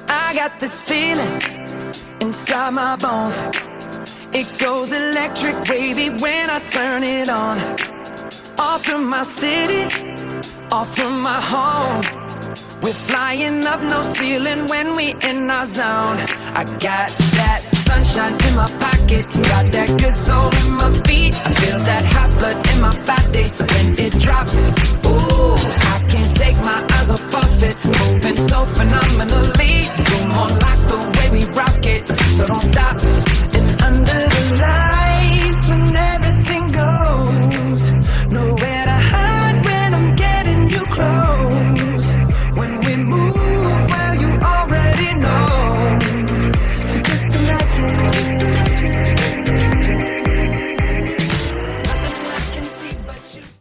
I got this feeling inside my bones. It goes electric wavy when I turn it on. Off from my city, off from my home. We're flying up, no ceiling when we in our zone. I got that sunshine in my pocket, got that good soul in my feet. I feel